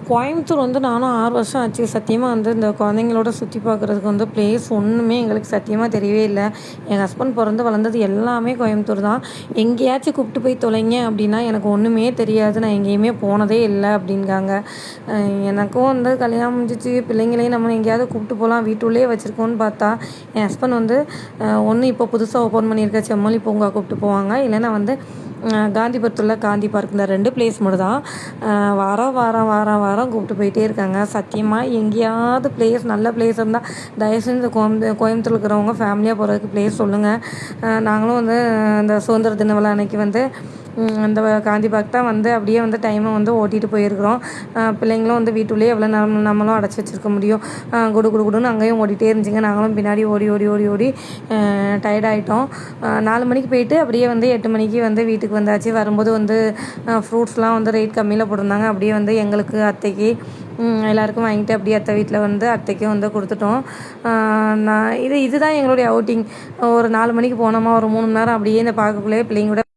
கோயம்புத்தூர் வந்து நானும் 6 வருஷம் ஆச்சு. சத்தியமாக வந்து இந்த குழந்தைங்களோட சுற்றி பார்க்குறதுக்கு வந்து ப்ளேஸ் ஒன்றுமே எங்களுக்கு சத்தியமாக தெரியவே இல்லை. என் ஹஸ்பண்ட் பிறந்து வளர்ந்தது எல்லாமே கோயம்புத்தூர் தான். எங்கேயாச்சும் கூப்பிட்டு போய் தொலைங்க அப்படின்னா எனக்கு ஒன்றுமே தெரியாது, நான் எங்கேயுமே போனதே இல்லை அப்படின்காங்க. எனக்கும் வந்து கல்யாணம் முடிஞ்சிச்சு, பிள்ளைங்களையும் நம்ம எங்கேயாவது கூப்பிட்டு போகலாம் வீட்டுள்ளே வச்சுருக்கோன்னு பார்த்தா என் ஹஸ்பண்ட் வந்து ஒன்று இப்போ புதுசாக ஓப்பன் பண்ணியிருக்க செம்மொழி பூங்கா கூப்பிட்டு போவாங்க, இல்லைன்னா வந்து காந்திபுரத்தில் காந்தி பார்க், இந்த 2 பிளேஸ் மட்டும் தான் வாரம் கூப்பிட்டு போயிட்டே இருக்காங்க. சத்தியமாக எங்கேயாவது பிளேஸ் நல்ல பிளேஸ் இருந்தால் தயவு செஞ்சு கோயம்புத்தூர் இருக்கிறவங்க ஃபேமிலியாக போகிறதுக்கு பிளேஸ் சொல்லுங்கள். நாங்களும் வந்து இந்த சுதந்திர தின விழா அன்னைக்கு வந்து இந்த காந்தி பார்க் தான் வந்து அப்படியே வந்து டைமை வந்து ஓட்டிகிட்டு போயிருக்கிறோம். பிள்ளைங்களும் வந்து வீட்டுள்ளேயே எவ்வளோ நம்மளும் அடைச்சி வச்சுருக்க முடியும். குடுன்னு அங்கேயும் ஓடிட்டே இருந்துச்சுங்க. நாங்களும் பின்னாடி ஓடி டயர்டாயிட்டோம். 4 மணிக்கு போயிட்டு அப்படியே வந்து 8 மணிக்கு வந்து வீட்டுக்கு வந்தாச்சு. வரும்போது வந்து ஃப்ரூட்ஸ்லாம் வந்து ரேட் கம்மியில் போட்டிருந்தாங்க. அப்படியே வந்து எங்களுக்கு, அத்தைக்கு, எல்லாருக்கும் வாங்கிட்டு அப்படியே அத்தை வீட்டில் வந்து அத்தைக்கும் வந்து கொடுத்துட்டோம். இதுதான் எங்களுடைய அவுட்டிங். ஒரு 4 மணிக்கு போனோமா, ஒரு 3 மணி நேரம் அப்படியே இந்த பார்க்குள்ளேயே பிள்ளைங்களோட